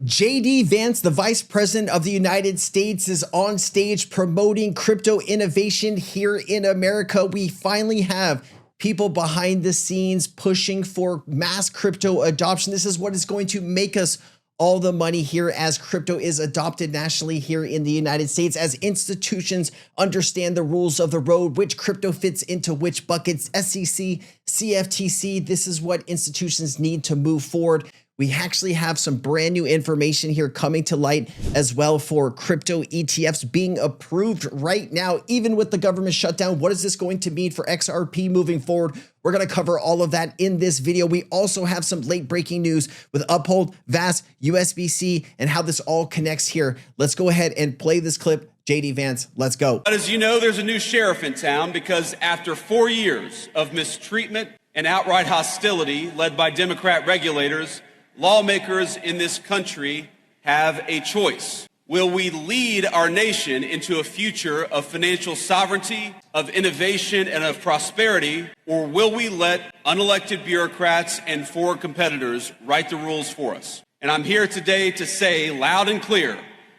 JD Vance, the Vice President of the United States, is on stage promoting crypto innovation here in America. We finally have people behind the scenes pushing for mass crypto adoption. This is what is going to make us all the money here as crypto is adopted nationally here in the United States, as institutions understand the rules of the road, which crypto fits into which buckets, SEC, CFTC. This is what institutions need to move forward. We actually have some brand new information here coming to light as well for crypto ETFs being approved right now, even with the government shutdown. What is this going to mean for XRP moving forward? We're going to cover all of that in this video. We also have some late breaking news with Uphold, Vance, USBC, and how this all connects here. Let's go ahead and play this clip. JD Vance, let's go. But as you know, there's a new sheriff in town because after 4 years of mistreatment and outright hostility led by Democrat regulators, lawmakers in this country have a choice. Will we lead our nation into a future of financial sovereignty, of innovation, and of prosperity, or will we let unelected bureaucrats and foreign competitors write the rules for us? And I'm here today to say loud and clear,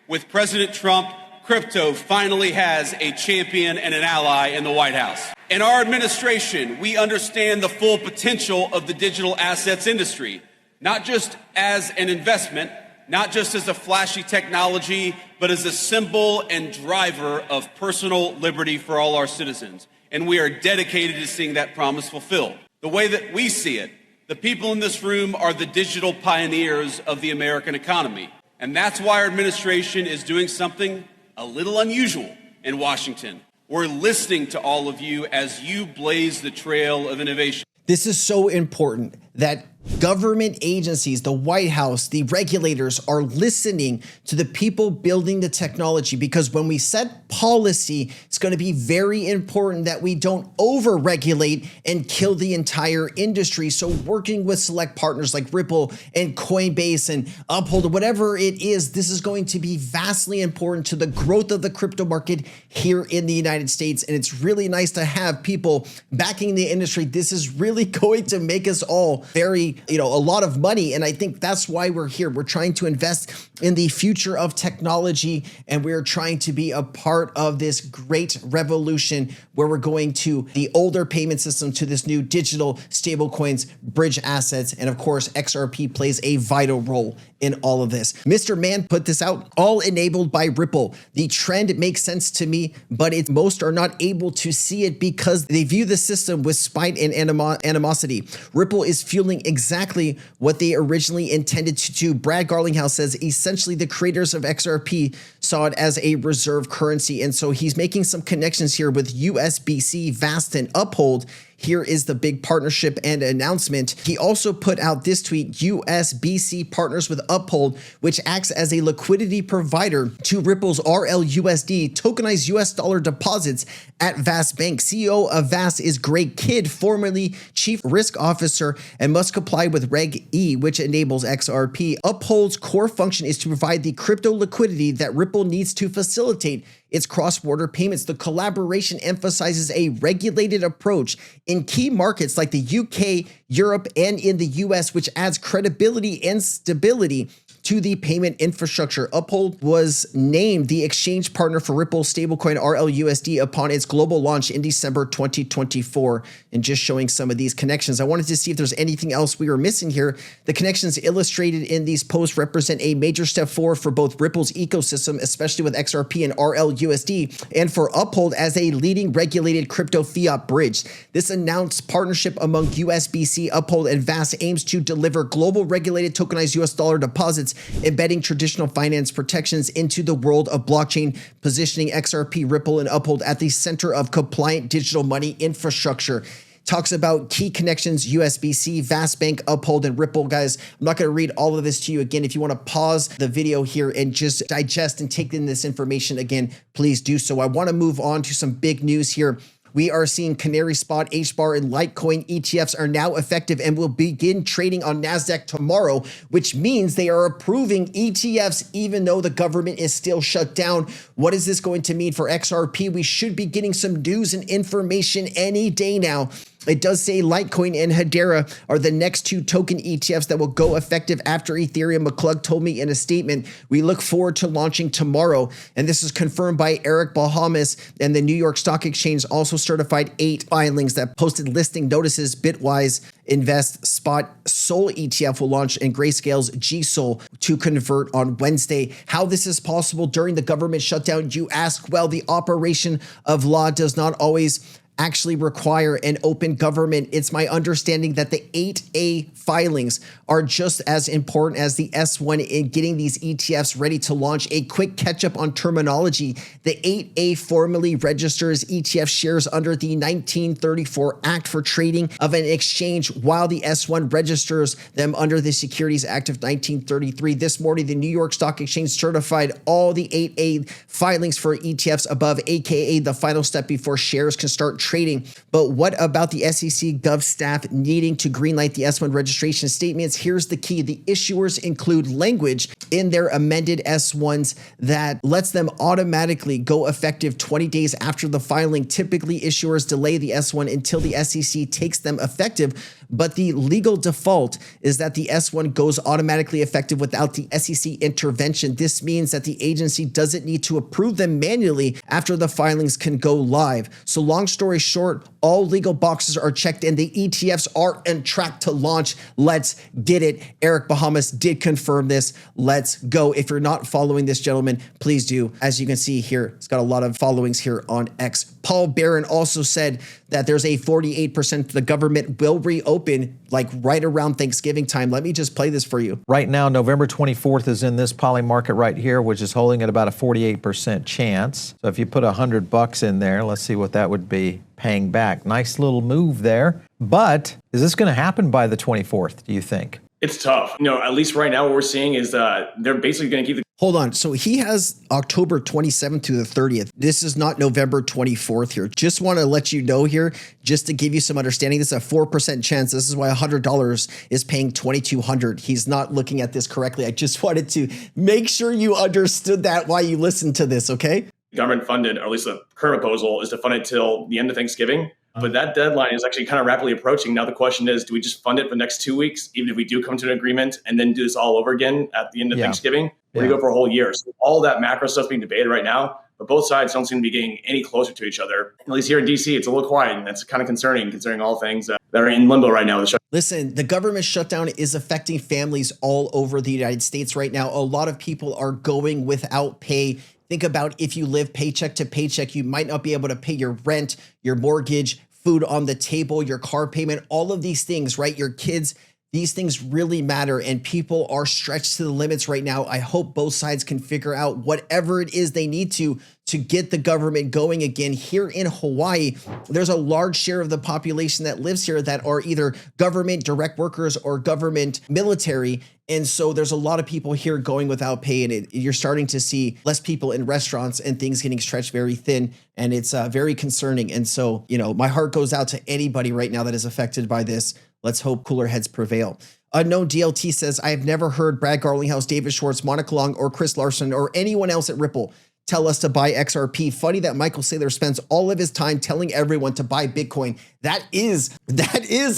with President Trump, crypto finally has a champion and an ally in the White House. In our administration, we understand the full potential of the digital assets industry, not just as an investment, not just as a flashy technology, but as a symbol and driver of personal liberty for all our citizens. And we are dedicated to seeing that promise fulfilled. The way that we see it, the people in this room are the digital pioneers of the American economy. And that's why our administration is doing something a little unusual in Washington. We're listening to all of you as you blaze the trail of innovation. This is so important that government agencies, the White House, the regulators are listening to the people building the technology, because when we set policy, it's going to be very important that we don't over-regulate and kill the entire industry. So working with select partners like Ripple and Coinbase and Uphold, whatever it is, this is going to be vastly important to the growth of the crypto market here in the United States. And it's really nice to have people backing the industry. This is really going to make us all very, a lot of money. And I think that's why we're here. We're trying to invest in the future of technology, and we're trying to be a part of this great revolution where we're going to the older payment system to this new digital stablecoins, bridge assets. And of course, XRP plays a vital role in all of this. Mr. Mann put this out, all enabled by Ripple. The trend makes sense to me, but most are not able to see it because they view the system with spite and animosity. Ripple is fueling exactly what they originally intended to do. Brad Garlinghouse says essentially the creators of XRP saw it as a reserve currency. And so he's making some connections here with USBC, Vast, and Uphold. Here is the big partnership and announcement. He also put out this tweet: USBC partners with Uphold, which acts as a liquidity provider to Ripple's RLUSD tokenized US dollar deposits at Vast Bank. CEO of Vast is Greg Kidd, formerly Chief Risk Officer, and must comply with Reg E, which enables XRP. Uphold's core function is to provide the crypto liquidity that Ripple needs to facilitate its cross-border payments. The collaboration emphasizes a regulated approach in key markets like the UK, Europe, and in the US, which adds credibility and stability to the payment infrastructure. Uphold was named the exchange partner for Ripple stablecoin RLUSD upon its global launch in December 2024. And just showing some of these connections, I wanted to see if there's anything else we were missing here. The connections illustrated in these posts represent a major step forward for both Ripple's ecosystem, especially with XRP and RLUSD, and for Uphold as a leading regulated crypto fiat bridge. This announced partnership among USBC, Uphold, and Vast aims to deliver global regulated tokenized US dollar deposits, embedding traditional finance protections into the world of blockchain, positioning XRP, Ripple, and Uphold at the center of compliant digital money infrastructure. Talks about key connections: USBC, Vast Bank, Uphold, and Ripple. Guys, I'm not going to read all of this to you again. If you want to pause the video here and just digest and take in this information again, please do so. I want to move on to some big news here. We are seeing Canary Spot, HBAR, and Litecoin ETFs are now effective and will begin trading on NASDAQ tomorrow, which means they are approving ETFs even though the government is still shut down. What is this going to mean for XRP? We should be getting some news and information any day now. It does say Litecoin and Hedera are the next two token ETFs that will go effective after Ethereum. McClung told me in a statement, we look forward to launching tomorrow. And this is confirmed by Eric Bahamas, and the New York Stock Exchange also certified 8 filings that posted listing notices. Bitwise Invest Spot Sol ETF will launch, and Grayscale's G-Sol to convert on Wednesday. How this is possible during the government shutdown, you ask? Well, the operation of law does not always actually require an open government. It's my understanding that the 8A filings are just as important as the S1 in getting these ETFs ready to launch. A quick catch up on terminology. The 8A formally registers ETF shares under the 1934 Act for trading of an exchange, while the S1 registers them under the Securities Act of 1933. This morning, the New York Stock Exchange certified all the 8A filings for ETFs above, aka the final step before shares can start trading. But what about the SEC Gov staff needing to greenlight the S1 registration statements? Here's the key. The issuers include language in their amended S1s that lets them automatically go effective 20 days after the filing. Typically, issuers delay the S1 until the SEC takes them effective, but the legal default is that the S1 goes automatically effective without the SEC intervention. This means that the agency doesn't need to approve them manually after the filings can go live. So long story short, all legal boxes are checked and the ETFs are on track to launch. Let's get it. Eric Bahamas did confirm this. Let's go. If you're not following this gentleman, please do. As you can see here, it's got a lot of followings here on X. Paul Barron also said that there's a 48% the government will reopen like right around Thanksgiving time. Let me just play this for you. Right now, November 24th is in this poly market right here, which is holding at about a 48% chance. So if you put $100 in there, let's see what that would be paying back. Nice little move there. But is this going to happen by the 24th, do you think? It's tough. At least right now what we're seeing is they're basically going to keep the... Hold on. So he has October 27th to the 30th. This is not November 24th here. Just want to let you know here, just to give you some understanding, this is a 4% chance. This is why $100 is paying $2,200. He's not looking at this correctly. I just wanted to make sure you understood that while you listen to this, okay? Government funded, or at least the current proposal, is to fund it till the end of Thanksgiving. But that deadline is actually kind of rapidly approaching. Now the question is, do we just fund it for the next 2 weeks, even if we do come to an agreement, and then do this all over again at the end of Thanksgiving? Or do we go for a whole year? So all that macro stuff's being debated right now, but both sides don't seem to be getting any closer to each other. At least here in DC, it's a little quiet, and that's kind of concerning, considering all things that are in limbo right now. Listen, the government shutdown is affecting families all over the United States right now. A lot of people are going without pay. Think about if you live paycheck to paycheck, you might not be able to pay your rent, your mortgage, food on the table, your car payment, all of these things, right? Your kids, these things really matter, and people are stretched to the limits right now. I hope both sides can figure out whatever it is they need to get the government going again. Here in Hawaii, there's a large share of the population that lives here that are either government direct workers or government military. And so there's a lot of people here going without pay, and you're starting to see less people in restaurants and things getting stretched very thin. And it's very concerning. And so, my heart goes out to anybody right now that is affected by this. Let's hope cooler heads prevail. Unknown DLT says, I have never heard Brad Garlinghouse, David Schwartz, Monica Long, or Chris Larson, or anyone else at Ripple tell us to buy XRP. Funny that Michael Saylor spends all of his time telling everyone to buy Bitcoin. That is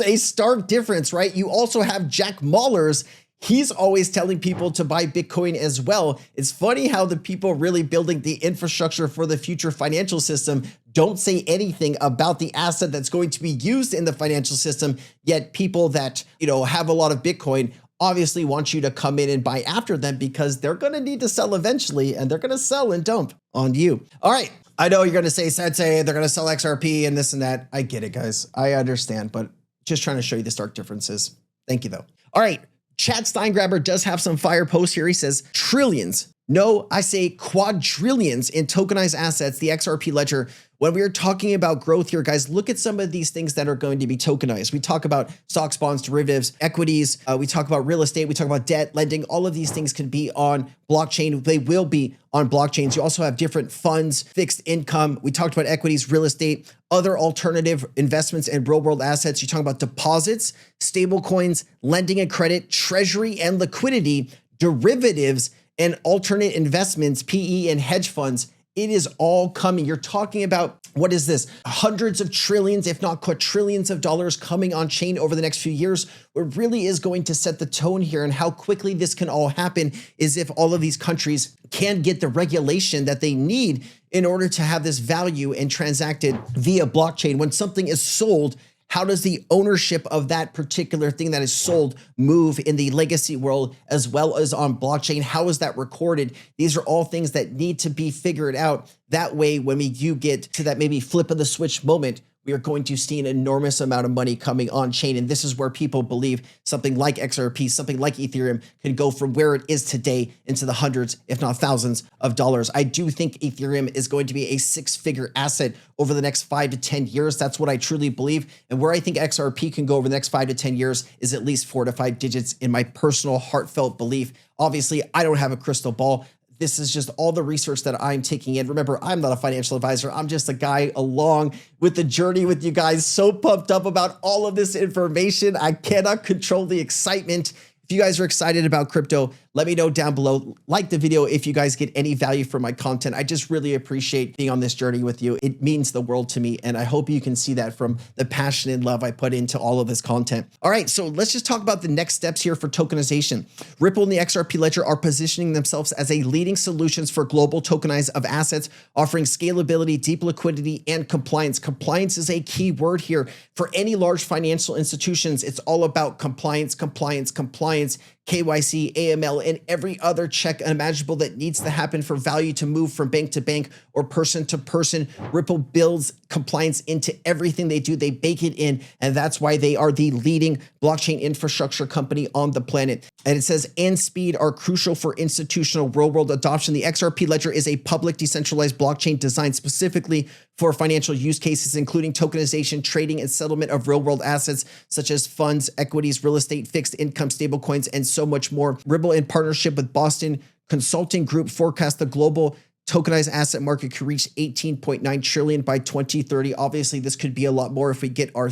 a stark difference, right? You also have Jack Mallers. He's always telling people to buy Bitcoin as well. It's funny how the people really building the infrastructure for the future financial system don't say anything about the asset that's going to be used in the financial system, yet people that, have a lot of Bitcoin obviously want you to come in and buy after them because they're going to need to sell eventually, and they're going to sell and dump on you. All right. I know you're going to say, Sensei, they're going to sell XRP and this and that. I get it, guys. I understand, but just trying to show you the stark differences. Thank you, though. All right. Chad Steingraber does have some fire posts here. He says trillions. No, I say quadrillions in tokenized assets, the XRP ledger. When we are talking about growth here, guys, look at some of these things that are going to be tokenized. We talk about stocks, bonds, derivatives, equities. We talk about real estate. We talk about debt, lending. All of these things can be on blockchain. They will be on blockchains. You also have different funds, fixed income. We talked about equities, real estate, other alternative investments and real world assets. You talk about deposits, stable coins, lending and credit, treasury and liquidity, derivatives, and alternate investments, PE and hedge funds. It is all coming. You're talking about, what is this? Hundreds of trillions, if not quadrillions of dollars coming on chain over the next few years. What really is going to set the tone here and how quickly this can all happen is if all of these countries can get the regulation that they need in order to have this value and transacted via blockchain. When something is sold, how does the ownership of that particular thing that is sold move in the legacy world as well as on blockchain? How is that recorded? These are all things that need to be figured out. That way, when we do get to that maybe flip of the switch moment, we are going to see an enormous amount of money coming on chain. And this is where people believe something like XRP, something like Ethereum can go from where it is today into the hundreds, if not thousands of dollars. I do think Ethereum is going to be a six-figure asset over the next 5 to 10 years. That's what I truly believe. And where I think XRP can go over the next 5 to 10 years is at least 4 to 5 digits in my personal heartfelt belief. Obviously, I don't have a crystal ball. This is just all the research that I'm taking in. Remember, I'm not a financial advisor. I'm just a guy along with the journey with you guys. So pumped up about all of this information. I cannot control the excitement. If you guys are excited about crypto, let me know down below. Like the video if you guys get any value from my content. I just really appreciate being on this journey with you. It means the world to me, and I hope you can see that from the passion and love I put into all of this content. All right, so let's just talk about the next steps here for tokenization. Ripple and the XRP ledger are positioning themselves as a leading solutions for global tokenized of assets, offering scalability, deep liquidity, and compliance. Compliance is a key word here. For any large financial institutions, it's all about compliance, compliance, compliance, KYC, AML, and every other check imaginable that needs to happen for value to move from bank to bank or person to person. Ripple builds compliance into everything they do. They bake it in, and that's why they are the leading blockchain infrastructure company on the planet. And it says, and speed are crucial for institutional real-world adoption. The XRP ledger is a public decentralized blockchain designed specifically for financial use cases, including tokenization, trading, and settlement of real-world assets such as funds, equities, real estate, fixed income, stablecoins, and so much more. Ripple, in partnership with Boston Consulting Group, forecast the global tokenized asset market could reach 18.9 trillion by 2030. Obviously, this could be a lot more if we get our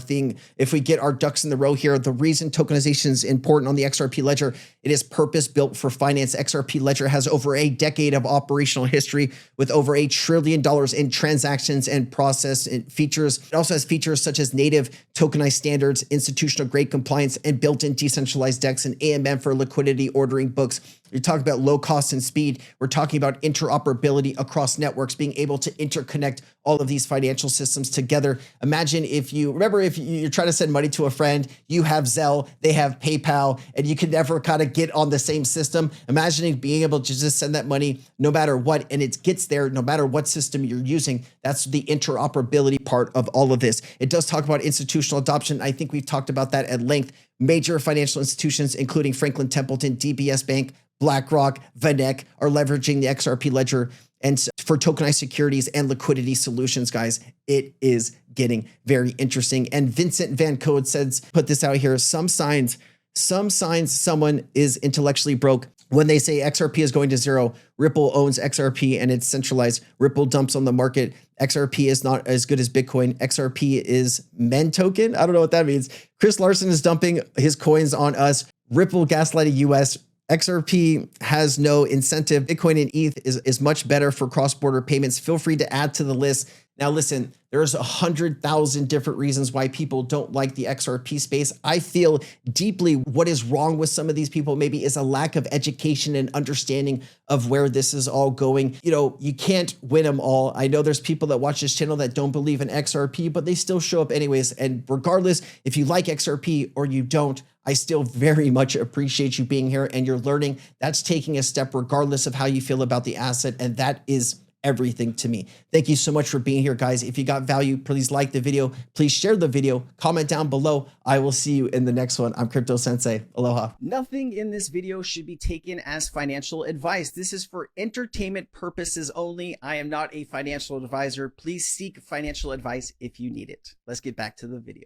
ducks in the row here. The reason tokenization is important on the XRP ledger, it is purpose built for finance. XRP ledger has over a decade of operational history with over $1 trillion in transactions and process and features. It also has features such as native tokenized standards, institutional grade compliance, and built-in decentralized DEX and AMM for liquidity ordering books. You're talking about low cost and speed. We're talking about interoperability across networks, being able to interconnect all of these financial systems together. Imagine if you're trying to send money to a friend, you have Zelle, they have PayPal, and you can never kind of get on the same system. Imagining being able to just send that money no matter what, and it gets there no matter what system you're using. That's the interoperability part of all of this. It does talk about institutional adoption. I think we've talked about that at length. Major financial institutions, including Franklin Templeton, DBS Bank, BlackRock, VanEck, are leveraging the XRP ledger and for tokenized securities and liquidity solutions, guys. It is getting very interesting. And Vincent Van Code says, put this out here, some signs someone is intellectually broke when they say XRP is going to zero. Ripple owns XRP and it's centralized. Ripple dumps on the market. XRP is not as good as Bitcoin. XRP is men token. I don't know what that means. Cas Laurens is dumping his coins on us. Ripple gaslighting US. XRP has no incentive. Bitcoin and ETH is much better for cross-border payments. Feel free to add to the list. Now, listen, there's 100,000 different reasons why people don't like the XRP space. I feel deeply what is wrong with some of these people maybe is a lack of education and understanding of where this is all going. You know, you can't win them all. I know there's people that watch this channel that don't believe in XRP, but they still show up anyways. And regardless, if you like XRP or you don't, I still very much appreciate you being here and you're learning. That's taking a step regardless of how you feel about the asset. And that is everything to me. Thank you so much for being here, guys. If you got value, please like the video. Please share the video. Comment down below. I will see you in the next one. I'm Crypto Sensei. Aloha. Nothing in this video should be taken as financial advice. This is for entertainment purposes only. I am not a financial advisor. Please seek financial advice if you need it. Let's get back to the video.